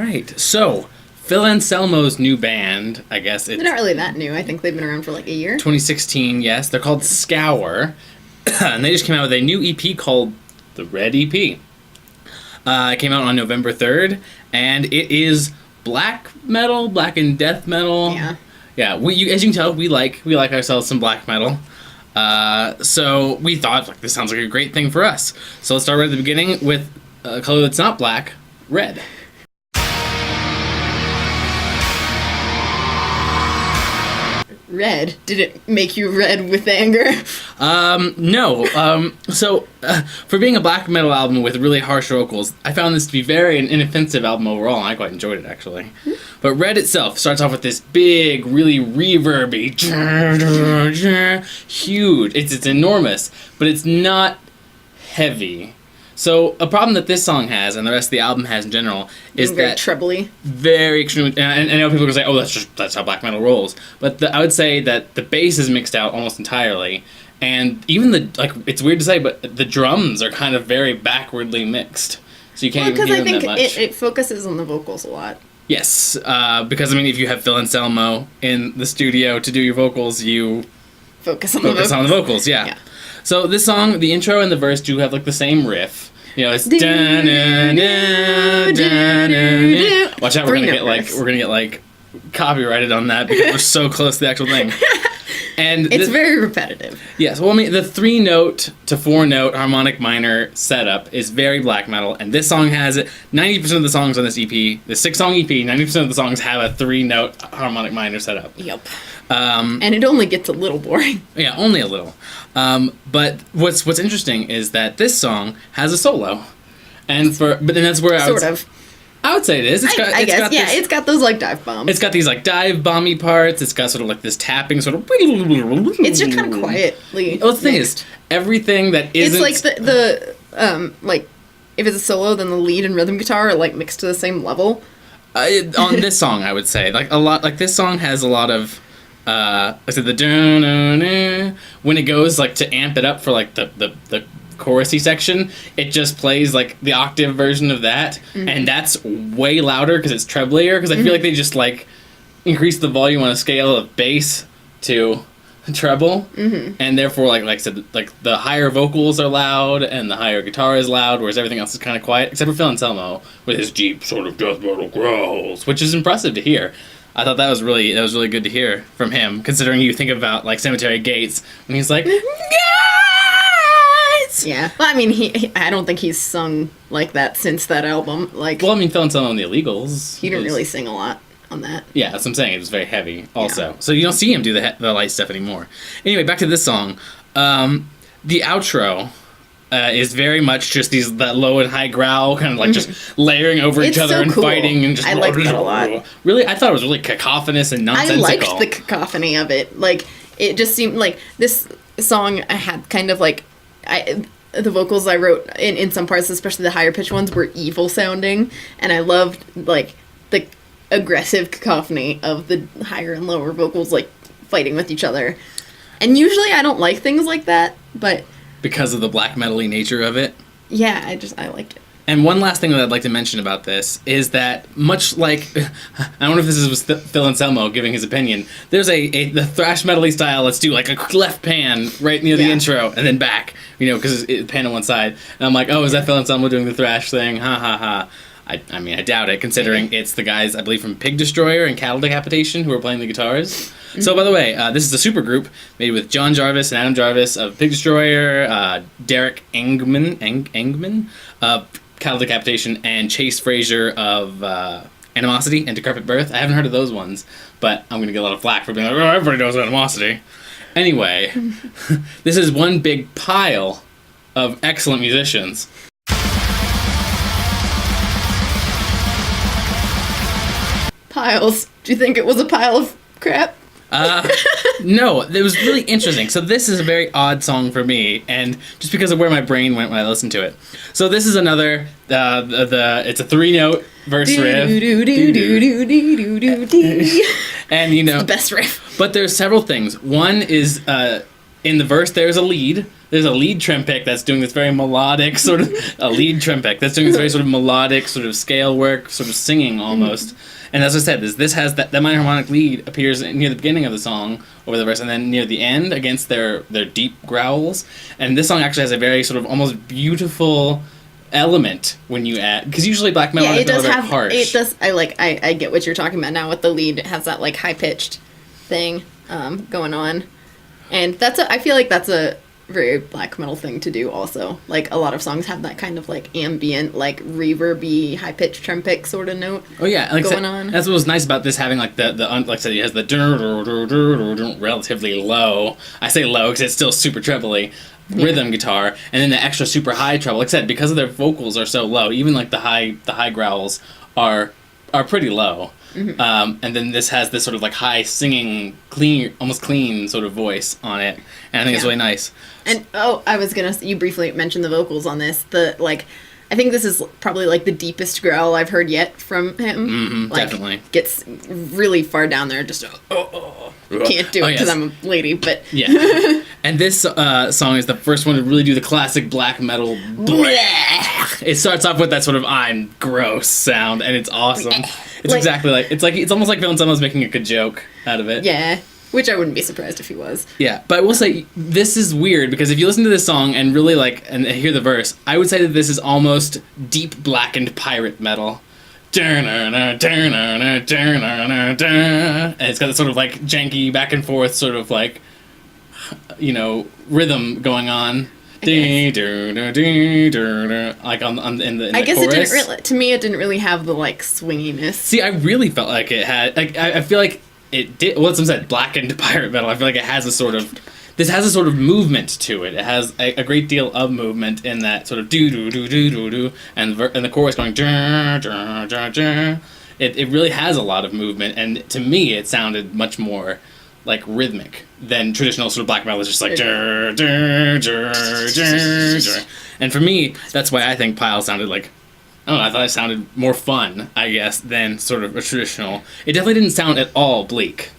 right. So, Phil Anselmo's new band, I guess it's... They're not really that new. I think they've been around for like a year. 2016, yes. They're called Scour. And they just came out with a new EP called The Red EP. It came out on November 3rd. And it is black metal, black and death metal. Yeah. Yeah, as you can tell, we like ourselves some black metal. So we thought, like, this sounds like a great thing for us. So let's start right at the beginning with a color that's not black, red. Red? Did it make you red with anger? No. So, for being a black metal album with really harsh vocals, I found this to be very an inoffensive album overall, and I quite enjoyed it, actually. Mm-hmm. But Red itself starts off with this big, really reverby, huge. It's enormous, but it's not heavy. So, a problem that this song has, and the rest of the album has in general, is very that... trebly. Very extreme. And I know people are going to say, oh, that's how black metal rolls. But I would say that the bass is mixed out almost entirely. And even it's weird to say, but the drums are kind of very backwardly mixed. So you can't even hear them that much. Because I think it focuses on the vocals a lot. Yes, because, I mean, if you have Phil Anselmo in the studio to do your vocals, you... Focus on the vocals, yeah. So this song, the intro and the verse do have, like, the same riff. You know, it's watch out, we're gonna get copyrighted on that because we're so close to the actual thing. And it's very repetitive. Yes, well, I mean, the 3-note to 4-note harmonic minor setup is very black metal, and this song has it. 90% of the songs on this EP, the 6-song EP, 90% of the songs have a 3-note harmonic minor setup. Yep. And it only gets a little boring. Yeah, only a little. But what's interesting is that this song has a solo, but then that's where I would say it is. It's got those like dive bombs. It's got these like dive bomby parts. It's got sort of like this tapping sort of. It's just kind of quietly. Well, the thing is, everything that isn't. It's like the like if it's a solo, then the lead and rhythm guitar are like mixed to the same level. On this song, I would say like a lot. Like this song has a lot of. I said the when it goes like to amp it up for like the chorusy section, it just plays like the octave version of that, and that's way louder because it's treblier. Because I feel like they just like increase the volume on a scale of bass to treble, and therefore like I said, like the higher vocals are loud and the higher guitar is loud, whereas everything else is kind of quiet except for Phil Anselmo with his deep sort of death metal growls, which is impressive to hear. I thought that was really good to hear from him, considering you think about like Cemetery Gates when he's like, guys! Yeah, well, I mean, I don't think he's sung like that since that album. Like, well, I mean, Phil Anselmo and the Illegals. He didn't really sing a lot on that. Yeah, that's what I'm saying. It was very heavy, also. Yeah. So you don't see him do the light stuff anymore. Anyway, back to this song. The outro. Is very much just that low and high growl, kind of like just layering over each other and fighting and just. I like that a lot. Really, I thought it was really cacophonous and nonsensical. I liked the cacophony of it. Like it just seemed like this song. I had kind of like the vocals I wrote in some parts, especially the higher pitched ones, were evil sounding, and I loved like the aggressive cacophony of the higher and lower vocals like fighting with each other. And usually I don't like things like that, but. Because of the black metal-y nature of it? Yeah, I liked it. And one last thing that I'd like to mention about this is that, much like, I don't know if this is Phil Anselmo giving his opinion, there's the thrash metal-y style, let's do like a left pan right near the intro, and then back, because it's pan on one side. And I'm like, oh, is that Phil Anselmo doing the thrash thing? Ha ha ha. I mean, I doubt it, considering it's the guys, I believe, from Pig Destroyer and Cattle Decapitation who are playing the guitars. Mm-hmm. So, by the way, this is a super group made with John Jarvis and Adam Jarvis of Pig Destroyer, Derek Engman of Cattle Decapitation, and Chase Frazier of Animosity and Decrepit Birth. I haven't heard of those ones, but I'm going to get a lot of flack for being like, oh, everybody knows Animosity. Anyway, this is one big pile of excellent musicians. Piles. Do you think it was a pile of crap? No, it was really interesting. So this is a very odd song for me, and just because of where my brain went when I listened to it. So this is another, it's a 3-note verse riff. And it's the best riff. But there's several things. One is, in the verse, there's a lead trim pick that's doing this very melodic sort of melodic sort of scale work, sort of singing almost. And as I said, this has that minor harmonic lead appears near the beginning of the song over the verse, and then near the end against their deep growls. And this song actually has a very sort of almost beautiful element when you add, because usually black metal is very harsh. It does. I get what you're talking about now with the lead. It has that like high pitched thing going on, and I feel like that's a very black metal thing to do also. Like a lot of songs have that kind of like ambient, like reverby, high pitched trim pick sort of note. Oh yeah, like going on. That's what was nice about this, having like the like I said, it has the relatively low. I say low because it's still super trebly rhythm guitar, and then the extra super high treble. Like I said, because of their vocals are so low, even like the high growls are pretty low. Mm-hmm. And then this has this sort of like high singing, clean, almost clean sort of voice on it, and I think it's really nice. And you briefly mentioned the vocals on this. I think this is probably like the deepest growl I've heard yet from him. Mm-hmm, definitely gets really far down there. Just can't do it because I'm a lady, but yeah. And this song is the first one to really do the classic black metal. It starts off with that sort of "I'm gross" sound, and it's awesome. It's exactly it's almost like Villain Someone's making a good joke out of it. Yeah. Which I wouldn't be surprised if he was. Yeah, but I will say, this is weird, because if you listen to this song and really and hear the verse, I would say that this is almost deep blackened pirate metal. And it's got this sort of like janky back and forth sort of like, rhythm going on. Like in the I guess chorus. It didn't really, to me, it didn't really have the like swinginess. See, I really felt like it had, I feel like it did. Well, some said blackened pirate metal. I feel like it has a sort of movement to it. It has a great deal of movement in that sort of do do do do do do, and the chorus going dur dur dur dur. It really has a lot of movement, and to me, it sounded much more like rhythmic than traditional sort of black metal. It's just like dur dur dur dur dur. And for me, that's why I think Pile sounded like. I don't know, I thought it sounded more fun, I guess, than sort of a traditional. It definitely didn't sound at all bleak.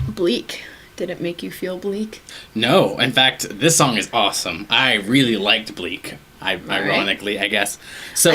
Bleak. Did it make you feel bleak? No. In fact, this song is awesome. I really liked Bleak, ironically, I guess. So.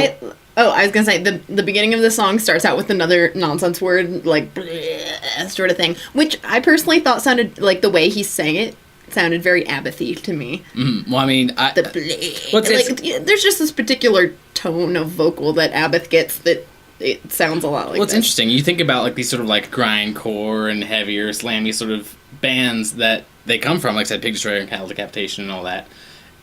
I was gonna say, the beginning of the song starts out with another nonsense word, like, bleh, sort of thing, which I personally thought sounded, like, the way he sang it, sounded very Abbothy to me. Well, I mean, there's just this particular tone of vocal that Abbott gets that it sounds a lot like. Well, it's interesting. You think about like these sort of like grindcore and heavier, slammy sort of bands that they come from, like I said, Pig Destroyer and Cattle Decapitation and all that,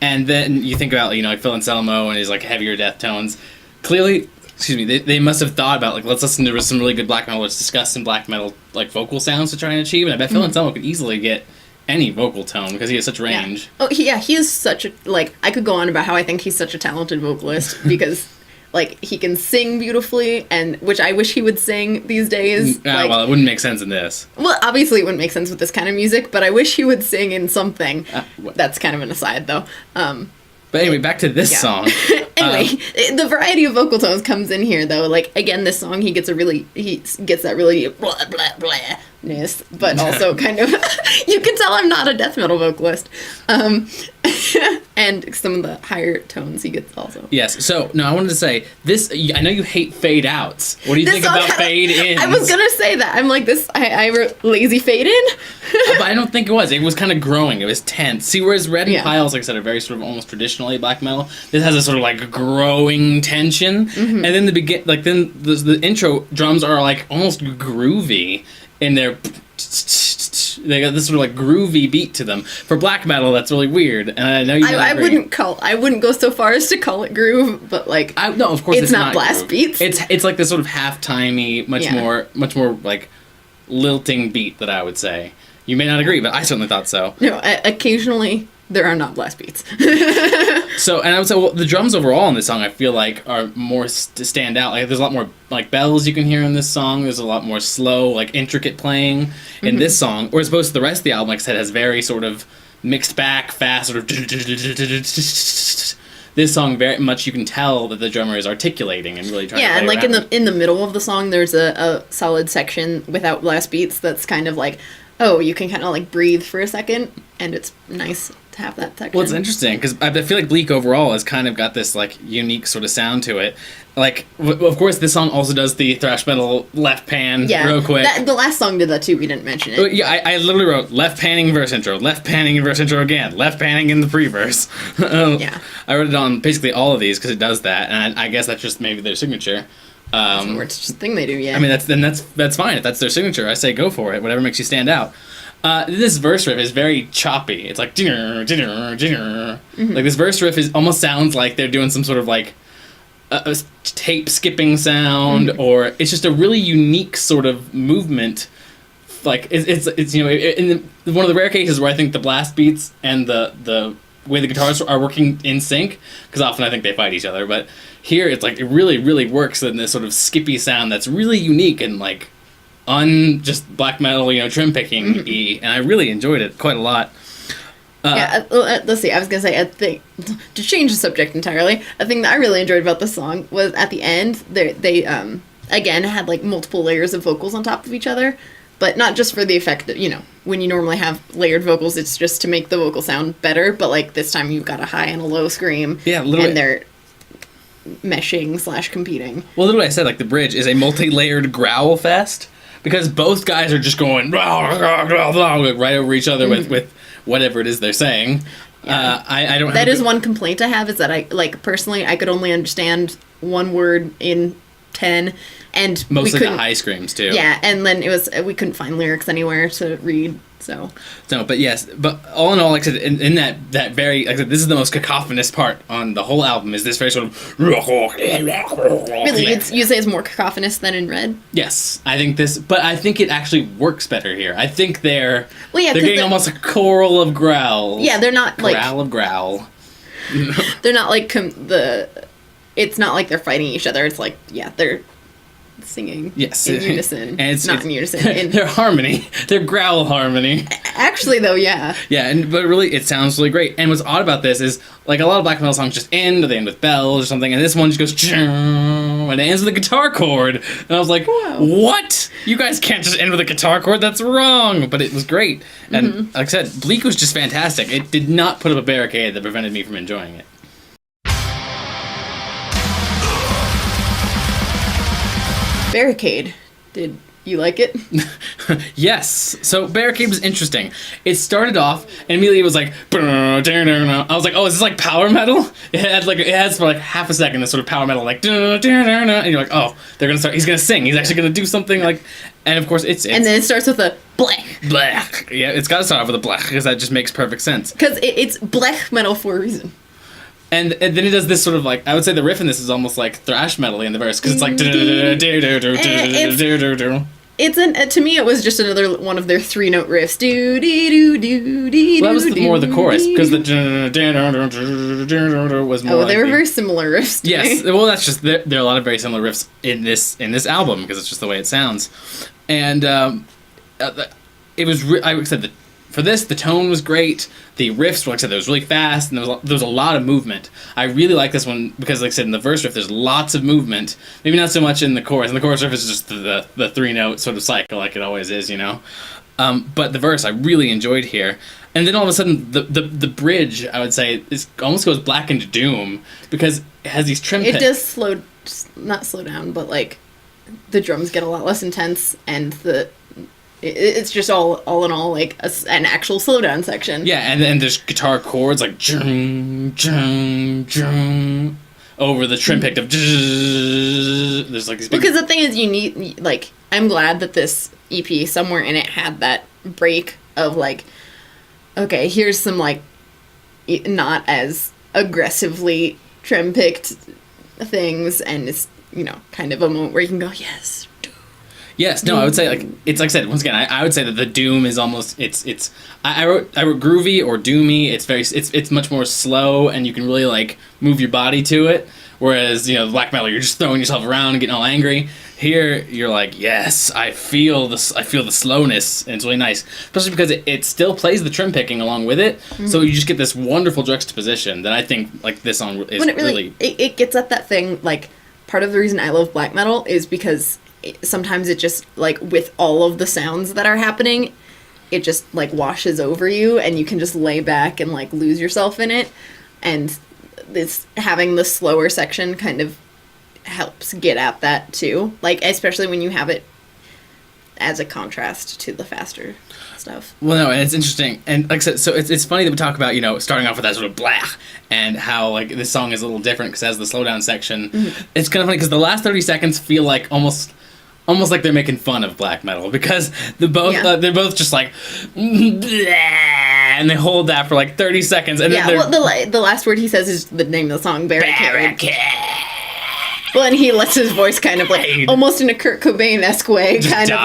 and then you think about like Phil Anselmo and his like heavier death tones. Clearly, they must have thought about like, let's listen to some really good black metal. Let's discuss some black metal like vocal sounds to try and achieve. And I bet Phil Anselmo could easily get any vocal tone because he has such range. Yeah. Oh, yeah, he is such a, like, I could go on about how I think he's such a talented vocalist because, like, he can sing beautifully, and which I wish he would sing these days. Well, it wouldn't make sense in this. Well, obviously it wouldn't make sense with this kind of music, but I wish he would sing in something. That's kind of an aside, though. But anyway, back to this song. Anyway, the variety of vocal tones comes in here, though. Like, again, this song, he gets that really blah, blah, blah-ness, but also kind of, you can tell I'm not a death metal vocalist. And some of the higher tones he gets also. Yes, so, no, I wanted to say, this, I know you hate fade outs. What do you think about fade ins? I was going to say that. I'm like, I wrote lazy fade in. But I don't think it was. It was kind of growing. It was tense. See, whereas Red and Piles, like I said, are very sort of almost traditionally black metal, this has a sort of like growing tension. Mm-hmm. And then the intro drums are like almost groovy in their. They got this sort of like groovy beat to them. For black metal, that's really weird, and I know you. I wouldn't go so far as to call it groove, but like no, of course it's not blast groove. beats. It's like this sort of half-timey, much more like lilting beat that I would say. You may not agree, but I certainly thought so. No, occasionally there are not blast beats. So, and I would say, well, the drums overall in this song, I feel like, are more stand out. Like, there's a lot more, like, bells you can hear in this song. There's a lot more slow, like, intricate playing in this song. Whereas opposed to the rest of the album, like I said, has very sort of mixed back, fast, sort of... This this song very much you can tell that the drummer is articulating and really trying to play and like around. in the middle of the song, there's a solid section without blast beats that's kind of like, oh, you can kind of like breathe for a second, and it's nice to have that section. Well, it's interesting because I feel like Bleak overall has kind of got this like unique sort of sound to it. Like, of course, this song also does the thrash metal left pan real quick. The last song did that too. We didn't mention it. Yeah, I literally wrote left panning verse intro, left panning verse intro again, left panning in the pre-verse. Yeah. I wrote it on basically all of these because it does that, and I guess that's just maybe their signature. It's just a thing they do, yeah. I mean, that's fine. If that's their signature, I say go for it. Whatever makes you stand out. This verse riff is very choppy. It's like dinner. Like this verse riff almost sounds like they're doing some sort of like a tape skipping sound, or it's just a really unique sort of movement. Like it's you know, in one of the rare cases where I think the blast beats and the way the guitars are working in sync, because often I think they fight each other, but here it's like it really works in this sort of skippy sound that's really unique and like just black metal, you know, trim picking y, and I really enjoyed it quite a lot. Let's see. I was gonna say, I think, to change the subject entirely, a thing that I really enjoyed about the song was at the end. They again had like multiple layers of vocals on top of each other, but not just for the effect that, you know, when you normally have layered vocals, it's just to make the vocal sound better. But like this time, you've got a high and a low scream, and they're meshing / competing. Well, literally, I said like the bridge is a multi-layered growl fest because both guys are just going right over each other with whatever it is they're saying. Yeah. I don't. That is one complaint I have, is that I like personally I could only understand one word in 10, and most of the high screams too. Yeah, and then we couldn't find lyrics anywhere to read. So no, but yes, but all in all, like I said, in that very, like I said, this is the most cacophonous part on the whole album. Is this very sort of really? You say it's more cacophonous than in Red? Yes, I think this, but I think it actually works better here. I think they're getting almost a choral of growl. Yeah, they're not like growl of growl. They're not like it's not like they're fighting each other. It's like they're singing in unison. And it's not in unison. They're harmony. They're growl harmony. Actually, though, yeah. Yeah, but really, it sounds really great. And what's odd about this is, like, a lot of black metal songs just end, or they end with bells or something, and this one just goes, and it ends with a guitar chord. And I was like, whoa. What? You guys can't just end with a guitar chord? That's wrong. But it was great. And like I said, Bleak was just fantastic. It did not put up a barricade that prevented me from enjoying it. Barricade. Did you like it? Yes. So Barricade was interesting. It started off and immediately it was like, I was like, oh, is this like power metal? It has for like half a second this sort of power metal, like, and you're like, oh, he's gonna sing. He's actually gonna do something like, and of course it's and then it starts with a blech. Blech. Yeah, it's got to start off with a blech because that just makes perfect sense. Because it's blech metal for a reason. And then it does this sort of like, I would say the riff in this is almost like thrash metal in the verse because it's like to me it was just another one of their 3-note riffs. Do dee do do dee. Well, that was more the chorus because the was more. Oh, they were very similar riffs. Yes, well, that's just there are a lot of very similar riffs in this album because it's just the way it sounds, and it was I said for this, the tone was great. The riffs, like I said, it was really fast, and there was a lot of movement. I really like this one because, like I said, in the verse riff, there's lots of movement. Maybe not so much in the chorus. And the chorus riff is just the 3-note sort of cycle, like it always is, you know. But the verse, I really enjoyed here. And then all of a sudden, the bridge, I would say, almost goes black into doom because it has these trim. It does not slow down, but like the drums get a lot less intense, and it's just all in all like an actual slowdown section. Yeah, and then there's guitar chords like jung, jung, jung, over the trim picked of there's like these big... Because the thing is, you need like, I'm glad that this EP somewhere in it had that break of like, okay, here's some like not as aggressively trim picked things, and it's, you know, kind of a moment where you can go, yes. Yes, no, I would say, like, it's like I said, once again, I would say that the doom is almost, I wrote groovy or doomy. It's much more slow, and you can really, like, move your body to it. Whereas, you know, black metal, you're just throwing yourself around and getting all angry. Here, you're like, yes, I feel the slowness, and it's really nice, especially because it still plays the trim picking along with it. So you just get this wonderful juxtaposition that I think like this song is when it gets at that thing. Like, part of the reason I love black metal is because sometimes it just, like, with all of the sounds that are happening, it just, like, washes over you, and you can just lay back and, like, lose yourself in it. And this having the slower section kind of helps get at that too, like, especially when you have it as a contrast to the faster stuff. Well, no, and it's interesting, and like I said, so it's funny that we talk about, you know, starting off with that sort of blah, and how like this song is a little different because it has the slowdown section. It's kind of funny because the last 30 seconds feel like almost like they're making fun of black metal, because they're both just like and they hold that for like 30 seconds, and then the last word he says is the name of the song, Barricade. Well, and he lets his voice kind of like, almost in a Kurt Cobain-esque way, just kind of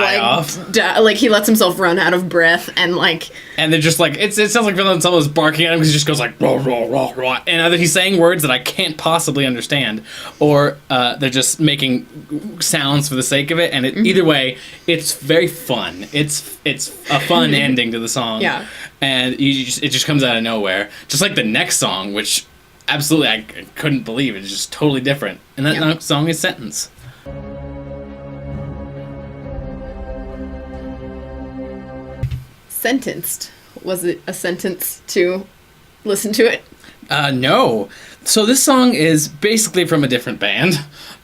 like, like he lets himself run out of breath, and like... And they're just like, it sounds like someone's barking at him because he just goes like, rah, rah, rah, rah. And either he's saying words that I can't possibly understand, or they're just making sounds for the sake of it, and either way, it's very fun. It's a fun ending to the song. Yeah. And it just comes out of nowhere. Just like the next song, which... Absolutely, I couldn't believe it. It's just totally different. And that song is Sentence. Sentenced. Was it a sentence to listen to it? No. So this song is basically from a different band.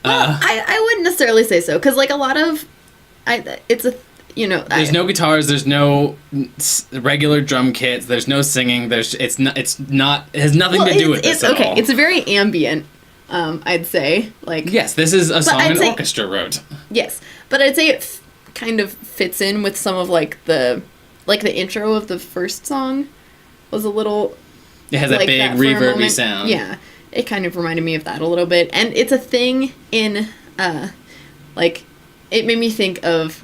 Well, I wouldn't necessarily say so, because like a lot of... it's a... You know, there's no guitars, there's no regular drum kits, there's no singing, it has nothing to do with this at all. It's a very ambient, I'd say. Like, yes, this is a song an orchestra wrote. Yes, but I'd say it kind of fits in with some of like the intro of the first song was a little... It has that big reverby sound. Yeah, it kind of reminded me of that a little bit. And it's a thing in, like, it made me think of...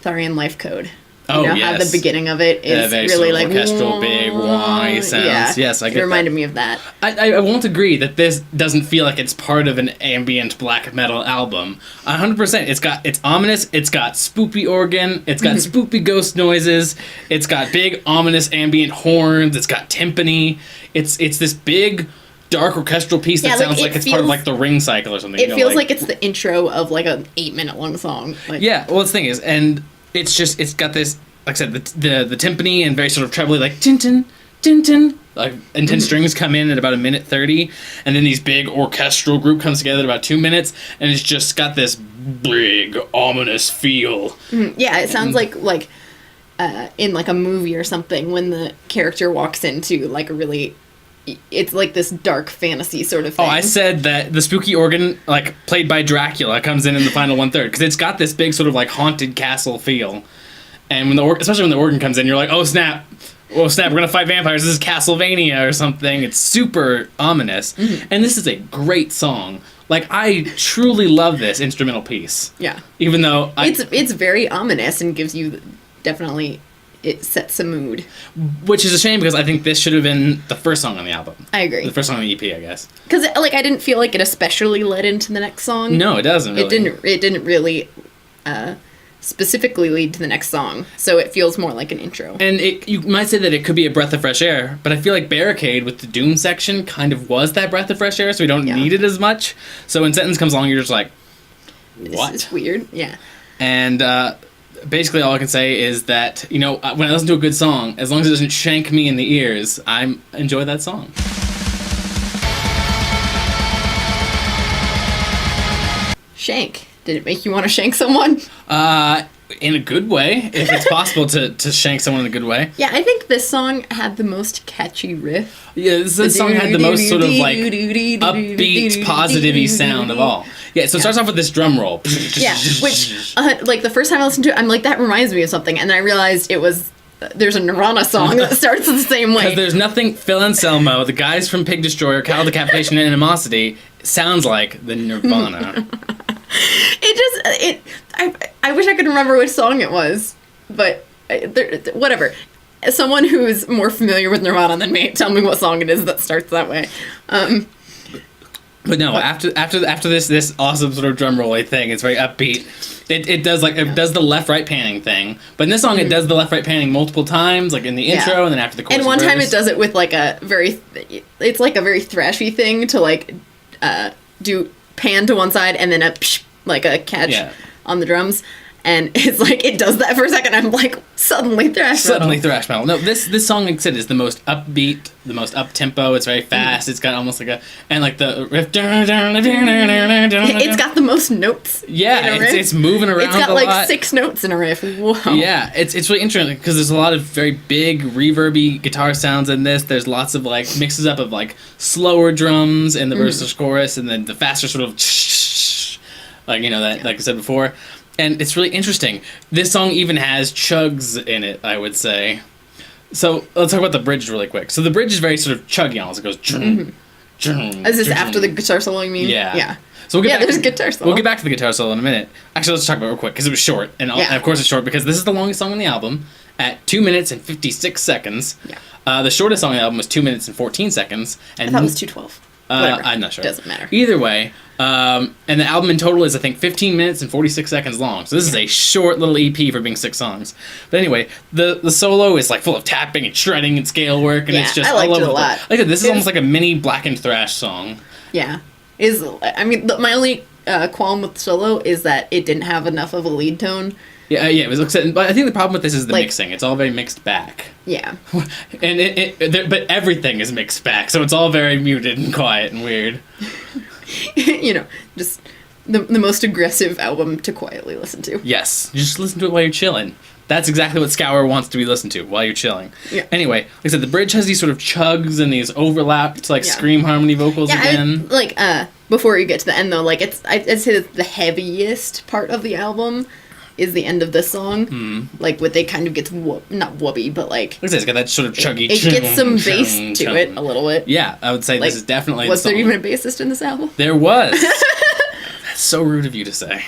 Catharian Life Code. How the beginning of it is really like orchestral, big, wah sounds. Yeah, yes, I get that. It reminded me of that. I won't agree that this doesn't feel like it's part of an ambient black metal album. 100%. It's ominous. It's got spoopy organ. It's got spoopy ghost noises. It's got big ominous ambient horns. It's got timpani. It's this big, dark orchestral piece that sounds like it's part of like the Ring cycle or something. It feels like it's the intro of like an 8-minute long song. Like, yeah, well, the thing is, and it's got this, like I said, the timpani and very sort of trebly, like tin tin tin tin, like, and 10 strings come in at about 1:30, and then these big orchestral group comes together at about 2 minutes, and it's just got this big ominous feel. Yeah, it sounds like in like a movie or something when the character walks into like a really... It's like this dark fantasy sort of thing. Oh, I said that the spooky organ, like, played by Dracula, comes in the final 1/3, because it's got this big sort of, like, haunted castle feel. And when especially when the organ comes in, you're like, oh, snap, we're gonna fight vampires, this is Castlevania or something. It's super ominous. And this is a great song. Like, I truly love this instrumental piece. Yeah. Even though... It's very ominous and gives you definitely... It sets a mood. Which is a shame, because I think this should have been the first song on the album. I agree. The first song on the EP, I guess. Because, like, I didn't feel like it especially led into the next song. No, it doesn't really. It didn't really specifically lead to the next song. So it feels more like an intro. And you might say that it could be a breath of fresh air, but I feel like Barricade with the Doom section kind of was that breath of fresh air, so we don't need it as much. So when Sentence comes along, you're just like, what? This is weird, yeah. And, basically all I can say is that, you know, when I listen to a good song, as long as it doesn't shank me in the ears, I enjoy that song. Shank. Did it make you want to shank someone? In a good way, if it's possible to shank someone in a good way. Yeah, I think this song had the most catchy riff. Yeah, this song had the most sort of like upbeat, positive-y sound of all. Yeah, so it starts off with this drum roll. Yeah, which, like, the first time I listened to it, I'm like, that reminds me of something. And then I realized it was, there's a Nirvana song that starts the same way. Because there's nothing, Phil Anselmo, the guys from Pig Destroyer, Cow Decapitation, and Animosity, sounds like the Nirvana. I wish I could remember which song it was, but whatever. As someone who's more familiar with Nirvana than me, tell me what song it is that starts that way. But no, after this awesome sort of drum rolly thing, it's very upbeat. It does does the left right panning thing, but in this song it does the left right panning multiple times, like in the intro and then after the chorus. And one time it does it with like a very thrashy thing to like do pan to one side and then a psh, like a catch on the drums. And it's like, it does that for a second. I'm like, suddenly thrash metal. No, this song, like I said, is the most upbeat, the most up-tempo. It's very fast. It's got almost like and like the riff. It's got the most notes. Yeah, it's moving around It's got a like lot. 6 notes in a riff. Whoa. Yeah, it's really interesting because there's a lot of very big, reverby guitar sounds in this. There's lots of like mixes up of like slower drums in the verse chorus and then the faster sort of like, that, like I said before. And it's really interesting. This song even has chugs in it, I would say. So let's talk about the bridge really quick. So the bridge is very sort of chuggy almost. It goes... Is this after the guitar solo, you mean? Yeah. Yeah. So we'll get back there's a guitar solo. We'll get back to the guitar solo in a minute. Actually, let's talk about it real quick, because it was short. And of course it's short, because this is the longest song on the album, at 2 minutes and 56 seconds. Yeah. The shortest song on the album was 2 minutes and 14 seconds. And I thought it was 2:12. Whatever. I'm not sure. Doesn't matter. Either way, and the album in total is, I think, 15 minutes and 46 seconds long. So this is a short little EP for being 6 songs. But anyway, the solo is like full of tapping and shredding and scale work, and it's just I liked all over it a lot. Like this is almost like a mini blackened thrash song. Yeah. My only qualm with solo is that it didn't have enough of a lead tone. Yeah, it was upsetting. But I think the problem with this is the mixing. It's all very mixed back. Yeah. And but everything is mixed back, so it's all very muted and quiet and weird. Just the most aggressive album to quietly listen to. Yes, just listen to it while you're chilling. That's exactly what Scour wants to be listened to while you're chilling. Yeah. Anyway, like I said, the bridge has these sort of chugs and these overlapped scream harmony vocals again. Before you get to the end though, I'd say that the heaviest part of the album is the end of this song. With it kind of gets not whoopy, but like I said, it's got that sort of chuggy. It gets some bass to it a little bit. Yeah, I would say this is definitely. Was there even a bassist in this album? There was. That's so rude of you to say.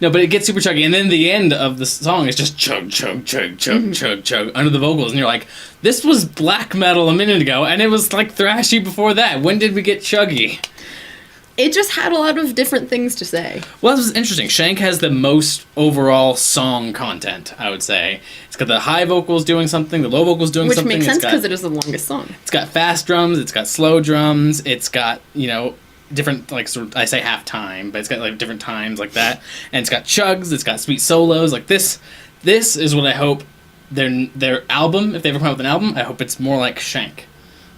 No, but it gets super chuggy, and then the end of the song is just chug, chug, chug, chug, chug, chug under the vocals, and you're like, this was black metal a minute ago, and it was like thrashy before that. When did we get chuggy? It just had a lot of different things to say. Well, this is interesting. Schank has the most overall song content, I would say. It's got the high vocals doing something, the low vocals doing something. Which makes sense because it is the longest song. It's got fast drums, it's got slow drums, it's got, different, I say half time, but it's got different times like that. And it's got chugs, it's got sweet solos. This is what I hope their album, if they ever come out with an album, I hope it's more like Schank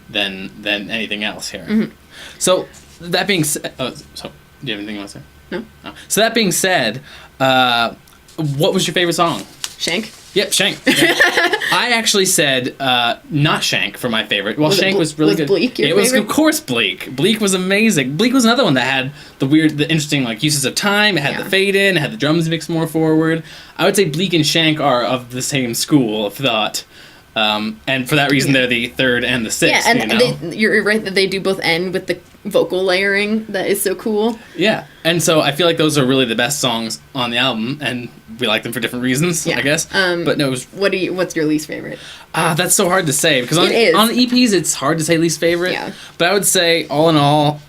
than anything else here. Mm-hmm. So that being said, do you have anything you want to say? No. So that being said, what was your favorite song? Schank. Yep, Schank. Yeah. I actually said not Schank for my favorite. Well, Schank was really good. Bleak your favorite? Was, of course, Bleak. Bleak was amazing. Bleak was another one that had the interesting uses of time. It had the fade in. It had the drums mixed more forward. I would say Bleak and Schank are of the same school of thought. And for that reason, they're the third and the sixth. Yeah, and you're right that they do both end with the vocal layering. That is so cool. Yeah, and so I feel like those are really the best songs on the album, and we like them for different reasons, I guess. But no, what's your least favorite? That's so hard to say because on EPs it's hard to say least favorite. Yeah. But I would say all in all,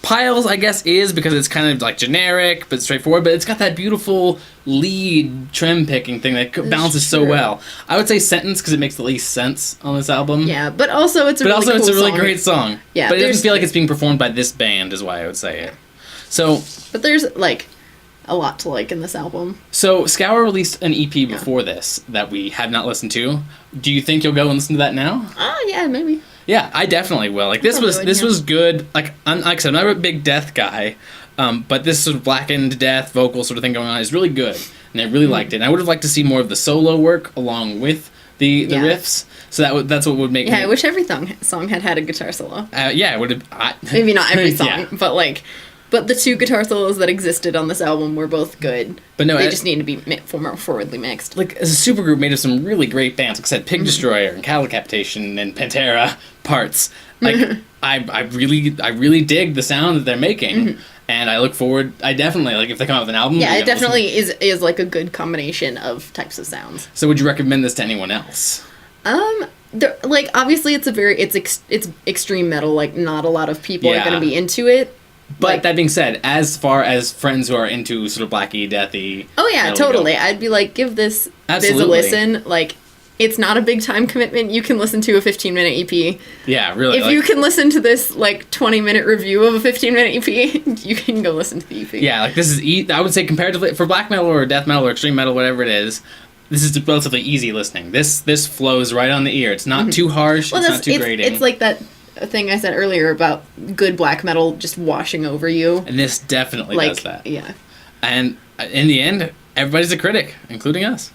Piles, I guess, is because it's kind of generic but straightforward, but it's got that beautiful lead trim picking thing that balances so well. I would say Sentence because it makes the least sense on this album. Yeah, but also it's a really great song. Yeah, but it doesn't feel like it's being performed by this band, is why I would say it. So, but there's a lot to like in this album. So Scour released an EP before this that we have not listened to. Do you think you'll go and listen to that now? Yeah, maybe. Yeah, I definitely will. This was good. Like I said, I'm not a big death guy, but this sort of blackened death vocal sort of thing going on is really good, and I really liked it. And I would have liked to see more of the solo work along with the riffs. So that's what would make. Yeah, I wish every song had a guitar solo. Yeah, it would have. Maybe not every song, but But the 2 guitar solos that existed on this album were both good. But no, they just need to be more forwardly mixed. As a supergroup made of some really great bands, like I said, Pig Destroyer and Calicapitation and Pantera parts. I really dig the sound that they're making, and I look forward. I definitely if they come out with an album. Yeah, it definitely is a good combination of types of sounds. So would you recommend this to anyone else? Like, obviously it's extreme metal, like not a lot of people are going to be into it. But like, that being said, as far as friends who are into sort of blacky, deathy... Oh yeah, totally. I'd be like, give this a listen. Like, it's not a big time commitment. You can listen to a 15-minute EP. Yeah, really. If you can listen to this, like, 20-minute review of a 15-minute EP, you can go listen to the EP. Yeah, like, this is... I would say comparatively... For black metal or death metal or extreme metal, whatever it is, this is relatively easy listening. This flows right on the ear. It's not too harsh. It's not too grating. It's like that thing I said earlier about good black metal just washing over you. And this definitely does that. Yeah. And in the end, everybody's a critic, including us.